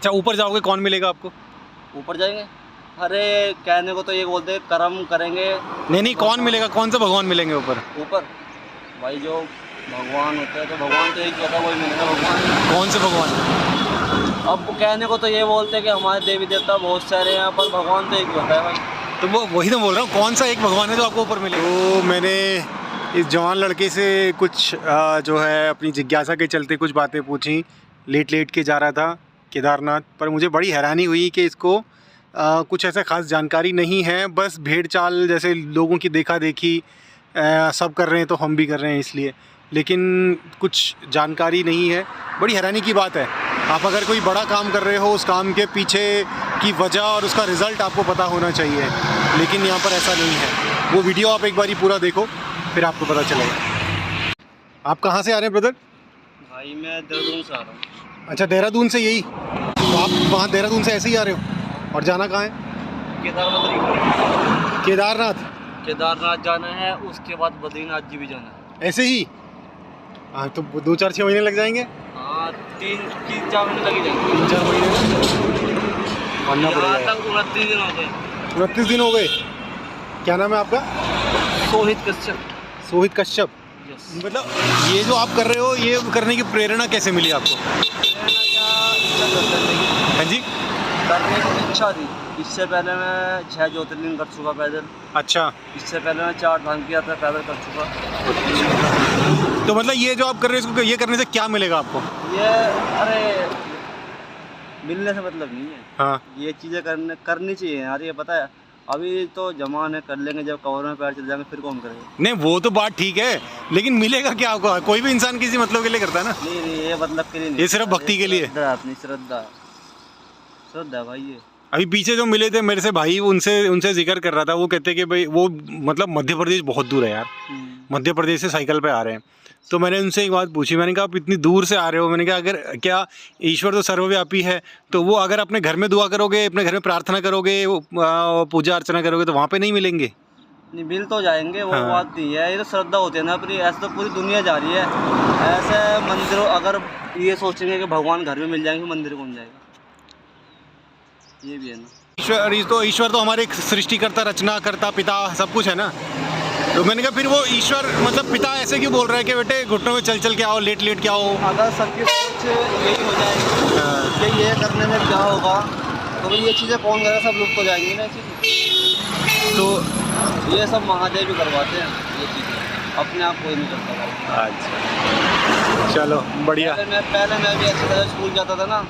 अच्छा, ऊपर जाओगे कौन मिलेगा आपको? ऊपर जाएंगे, अरे कहने को तो ये बोलते हैं कर्म करेंगे। नहीं, कौन मिलेगा? कौन से भगवान मिलेंगे ऊपर? ऊपर भाई जो भगवान होता है, तो भगवान तो एक होता है, वही मिलेगा भगवान। कौन से भगवान? अब कहने को तो ये बोलते हैं कि हमारे देवी देवता बहुत सारे हैं, यहाँ पर भगवान तो एक ही होता है भाई। तो वो वही तो बोल रहा हूँ, कौन सा एक भगवान है जो आपको ऊपर मिलेगा? तो मैंने इस जवान लड़के से कुछ जो है अपनी जिज्ञासा के चलते कुछ बातें पूछी। लेट के जा रहा था केदारनाथ, पर मुझे बड़ी हैरानी हुई कि इसको कुछ ऐसा ख़ास जानकारी नहीं है। बस भेड़ चाल जैसे लोगों की देखा देखी सब कर रहे हैं तो हम भी कर रहे हैं इसलिए, लेकिन कुछ जानकारी नहीं है। बड़ी हैरानी की बात है। आप अगर कोई बड़ा काम कर रहे हो, उस काम के पीछे की वजह और उसका रिज़ल्ट आपको पता होना चाहिए, लेकिन यहाँ पर ऐसा नहीं है। वो वीडियो आप एक बारी पूरा देखो, फिर आपको पता चलेगा। आप कहाँ से आ रहे हैं ब्रदर? भाई मैं देहरादून से आ रहा हूँ। अच्छा, देहरादून से यही? तो आप वहाँ देहरादून से ऐसे ही आ रहे हो? और जाना कहाँ है? केदारनाथ। केदारनाथ जाना है, उसके बाद बद्रीनाथ जी भी जाना है। ऐसे ही? हाँ, तो 2-4-6 महीने लग जाएंगे। हाँ, 3-4 महीने लग जाएंगे। 3-4 महीने मानना पड़ेगा। यहाँ तक 29 दिन हो गए। 29 दिन हो गए। क्या नाम है आपका? सोहित कश्यप। सोहित कश्यप। मतलब ये जो आप कर रहे हो, ये करने की प्रेरणा कैसे मिली आपको? हाँ जी, करने की इच्छा थी। इससे पहले मैं 6 ज्योतिर्लिंग कर चुका पैदल। अच्छा। इससे पहले मैं 4 धाम की यात्रा पैदल कर चुका। तो मतलब ये जो आप कर रहे हो, इसको ये करने से क्या मिलेगा आपको? ये अरे मिलने से मतलब नहीं है। हाँ, ये चीज़ें करनी चाहिए यार। ये पता है अभी तो जमान है, कर लेंगे, जब कवर में पैर चल जाएंगे फिर कौन करेगा? नहीं वो तो बात ठीक है, लेकिन मिलेगा क्या आपको? कोई भी इंसान किसी मतलब के लिए करता है ना। नहीं, ये मतलब के लिए नहीं, ये सिर्फ भक्ति के लिए। अपनी श्रद्धा भाई। ये अभी पीछे जो मिले थे मेरे से भाई, उनसे जिक्र कर रहा था। वो कहते कि भाई वो मतलब मध्य प्रदेश बहुत दूर है यार। मध्य प्रदेश से साइकिल पे आ रहे हैं। तो मैंने उनसे एक बात पूछी, मैंने कहा आप इतनी दूर से आ रहे हो, मैंने कहा अगर क्या ईश्वर तो सर्वव्यापी है, तो वो अगर अपने घर में दुआ करोगे, अपने घर में प्रार्थना करोगे, पूजा अर्चना करोगे, तो वहाँ पे नहीं मिलेंगे? नहीं, मिल तो जाएंगे, वो हाँ। बात नहीं है। ये तो श्रद्धा होती है ना अपनी। ऐसे तो पूरी दुनिया जा रही है। ऐसे मंदिरों अगर ये सोचेंगे कि भगवान घर में मिल जाएंगे, मंदिर कौन जाएगा? ये भी है ना। ईश्वर तो हमारे सृष्टिकर्ता, रचनाकर्ता, पिता सब कुछ है ना। तो मैंने कहा फिर वो ईश्वर मतलब पिता ऐसे क्यों बोल रहा है कि बेटे घुटनों में चल के आओ, लेट के आओ? अगर सबकी सोच यही हो जाएगी कि ये करने में क्या होगा, तो भाई ये चीज़ें कौन करेगा? सब लोग तो जाएंगे ना। तो ये सब महादेव भी करवाते हैं ये चीज़ें, अपने आप कोई नहीं करता। अच्छा, चलो बढ़िया। पहले मैं भी अच्छी तरह स्कूल जाता था ना,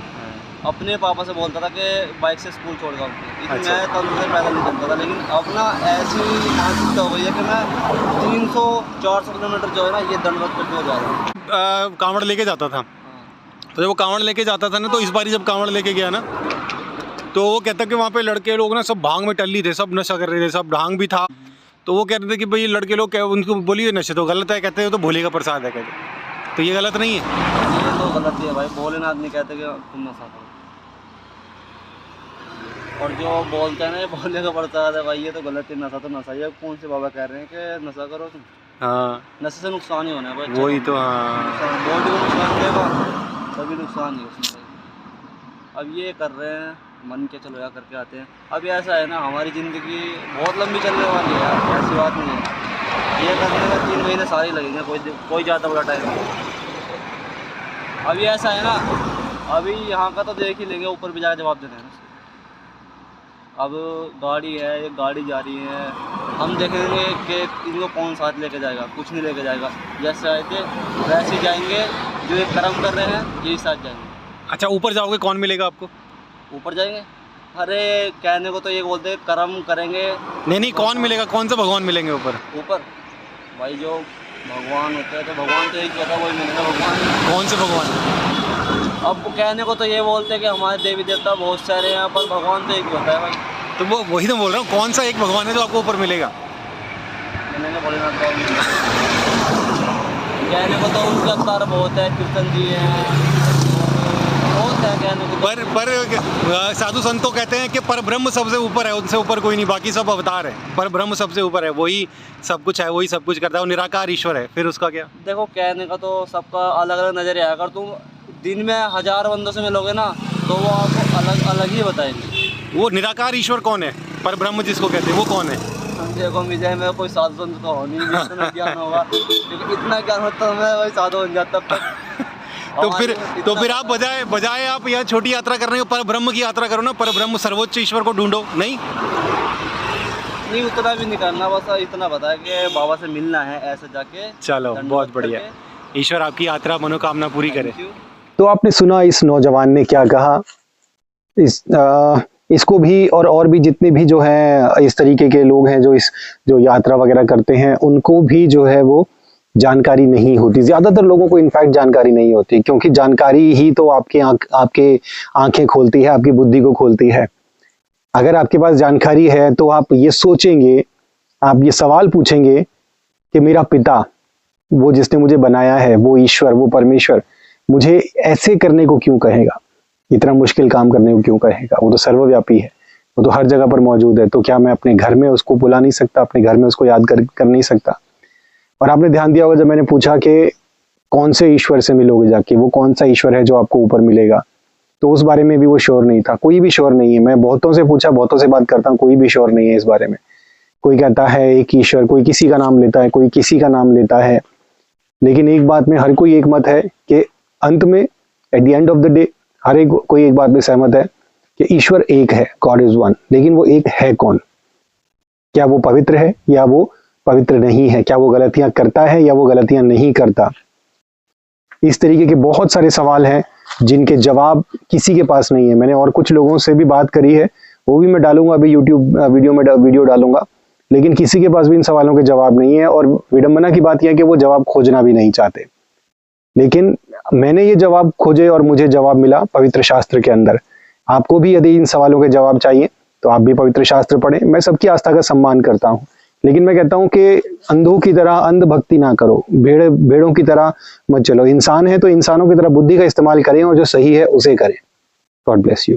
अपने पापा से बोलता था कि बाइक से स्कूल छोड़ कर। अच्छा। मैं तब से पैदल नहीं चलता था, लेकिन अब ना ऐसी मानसिकता हो गई है कि मैं 300-400 किलोमीटर जो है ना, ये दंडवत करके हो जा रहा हूँ। कांवड़ लेके जाता था। तो जब वो कांवड़ लेके जाता था ना, तो इस बारी जब कांवड़ लेके गया ना, तो वो कहता कि वहाँ पे लड़के लोग ना सब भांग में टल्ली थे, सब नशा कर रहे थे, सब भांग भी था। तो वो कहते थे कि भाई लड़के लोग क्या, उनको बोलिए नशे तो गलत है, कहते हैं तो भोले का प्रसाद है, कहते। तो ये गलत नहीं है? ये तो गलत ही है भाई। भोलेनाथ नहीं कहते कि तुम नशा करो। और जो बोलते हैं ना ये भोले का प्रसाद है, भाई ये तो गलत है। नशा तो नशा ही है। कौन से बाबा कह रहे हैं कि नशा करो तुम? हाँ, नशे से नुकसान ही होना है भाई। वही तो। हाँ, बॉडी को नुकसान देगा, तभी नुकसान ही उसमें। अब ये कर रहे हैं, मन के चलो या करके आते हैं। अब ऐसा है ना, हमारी ज़िंदगी बहुत लंबी चलने वाली है यार, ऐसी बात नहीं है। ये करने में 3 महीने सारे लगेंगे, कोई ज़्यादा बड़ा टाइम नहीं। अभी ऐसा है ना, अभी यहाँ का तो देख ही लेंगे, ऊपर भी जाकर जवाब देना है। अब गाड़ी है, एक गाड़ी जा रही है, हम देखेंगे कि इनको कौन साथ लेके जाएगा? कुछ नहीं लेके जाएगा। जैसे आए थे वैसे जाएंगे, जो एक कर्म कर रहे हैं यही साथ जाएंगे। अच्छा, ऊपर जाओगे कौन मिलेगा आपको? ऊपर जाएंगे, अरे कहने को तो ये बोलते हैं कर्म करेंगे। नहीं, कौन मिलेगा? कौन से भगवान मिलेंगे ऊपर? ऊपर भाई जो भगवान होता है, तो भगवान तो एक होता है, वही मिलेगा भगवान। कौन से भगवान? अब कहने को तो ये बोलते हैं कि हमारे देवी देवता बहुत सारे हैं, पर भगवान तो एक होता है भाई। तो वो वही तो बोल रहा हूँ, कौन सा एक भगवान है जो आपको ऊपर मिलेगा? मैंने भोलेनाथ का कहने को तो उनके अवतार बहुत है, कृष्ण जी हैं, बहुत है कहने को। पर साधु संत तो कहते हैं कि पर ब्रह्म सबसे ऊपर है, उनसे ऊपर कोई नहीं, बाकी सब अवतार है, पर ब्रह्म सबसे ऊपर है, वही सब कुछ है, वही सब कुछ करता है, वो निराकार ईश्वर है। फिर उसका क्या? देखो कहने का तो सबका अलग अलग नजरिया है। अगर तुम दिन में 1000 बंदों से मिलोगे ना, तो वो आपको अलग अलग ही बताएंगे। वो निराकार ईश्वर कौन है, पर ब्रह्म जिसको कहते हैं, वो कौन है? देखो विजय में कोई साधु संत तो हो नहीं, इतना ज्ञान होगा, लेकिन इतना ज्ञान होता तो मैं वही साधु बन जाता तब तक। तो फिर आप बजाय आप यहाँ छोटी यात्रा कर रहे हो, पर ब्रह्म की यात्रा करो ना, पर ब्रह्म सर्वोच्च ईश्वर को ढूंढो। नहीं उतना भी नहीं करना, बस इतना बता कि बाबा से मिलना है ऐसे जाके। चलो बहुत बढ़िया, ईश्वर आपकी यात्रा मनोकामना पूरी करे। तो आपने सुना इस नौजवान ने क्या कहा। इसको भी और भी जितने भी जो है इस तरीके के लोग हैं जो यात्रा वगैरह करते हैं, उनको भी जो है वो जानकारी नहीं होती। ज्यादातर लोगों को इनफैक्ट जानकारी नहीं होती, क्योंकि जानकारी ही तो आपके आंखें खोलती है, आपकी बुद्धि को खोलती है। अगर आपके पास जानकारी है तो आप ये सोचेंगे, आप ये सवाल पूछेंगे कि मेरा पिता, वो जिसने मुझे बनाया है, वो ईश्वर, वो परमेश्वर मुझे ऐसे करने को क्यों कहेगा, इतना मुश्किल काम करने को क्यों कहेगा? वो तो सर्वव्यापी है, वो तो हर जगह पर मौजूद है। तो क्या मैं अपने घर में उसको बुला नहीं सकता, अपने घर में उसको याद कर नहीं सकता? और आपने ध्यान दिया होगा जब मैंने पूछा कि कौन से ईश्वर से मिलोगे जाके, वो कौन सा ईश्वर है जो आपको ऊपर मिलेगा, तो उस बारे में भी वो श्योर नहीं था। कोई भी श्योर नहीं है। मैं बहुतों से पूछा, बहुतों से बात करता हूँ, कोई भी श्योर नहीं है इस बारे में। कोई कहता है एक ईश्वर, कोई किसी का नाम लेता है, कोई किसी का नाम लेता है, लेकिन एक बात में हर कोई एक मत है कि अंत में, at the end of the day, हर एक कोई एक बात में सहमत है कि ईश्वर एक है, गॉड इज वन। लेकिन वो एक है कौन? क्या वो पवित्र है या वो पवित्र नहीं है? क्या वो गलतियां करता है या वो गलतियां नहीं करता? इस तरीके के बहुत सारे सवाल हैं जिनके जवाब किसी के पास नहीं है। मैंने और कुछ लोगों से भी बात करी है, वो भी मैं डालूंगा अभी यूट्यूब वीडियो में वीडियो डालूंगा, लेकिन किसी के पास भी इन सवालों के जवाब नहीं है। और विडंबना की बात यह है कि वो जवाब खोजना भी नहीं चाहते। लेकिन मैंने ये जवाब खोजे और मुझे जवाब मिला पवित्र शास्त्र के अंदर। आपको भी यदि इन सवालों के जवाब चाहिए तो आप भी पवित्र शास्त्र पढ़ें। मैं सबकी आस्था का सम्मान करता हूँ, लेकिन मैं कहता हूँ कि अंधों की तरह अंध भक्ति ना करो, भेड़ों की तरह मत चलो। इंसान है तो इंसानों की तरह बुद्धि का इस्तेमाल करें और जो सही है उसे करें। God bless you.